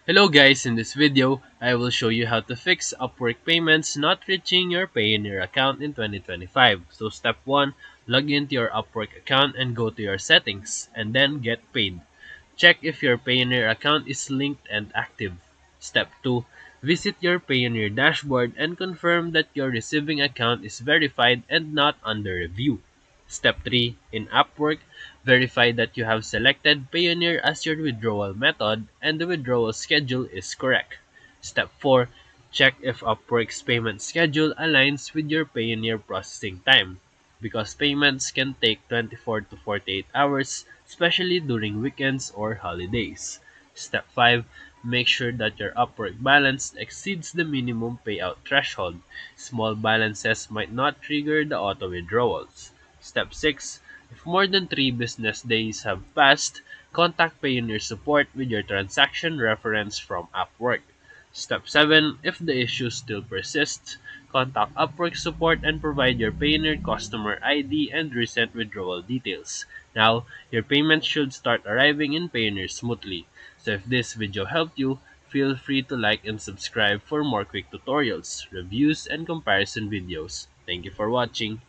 Hello guys, in this video, I will show you how to fix Upwork payments not reaching your Payoneer account in 2025. So step 1, log into your Upwork account and go to your settings, and then get paid. Check if your Payoneer account is linked and active. Step 2, visit your Payoneer dashboard and confirm that your receiving account is verified and not under review. Step 3. In Upwork, verify that you have selected Payoneer as your withdrawal method and the withdrawal schedule is correct. Step 4. Check if Upwork's payment schedule aligns with your Payoneer processing time, because payments can take 24 to 48 hours, especially during weekends or holidays. Step 5. Make sure that your Upwork balance exceeds the minimum payout threshold. Small balances might not trigger the auto withdrawals. Step 6. If more than 3 business days have passed, contact Payoneer support with your transaction reference from Upwork. Step 7. If the issue still persists, contact Upwork support and provide your Payoneer customer ID and recent withdrawal details. Now, your payment should start arriving in Payoneer smoothly. So if this video helped you, feel free to like and subscribe for more quick tutorials, reviews, and comparison videos. Thank you for watching.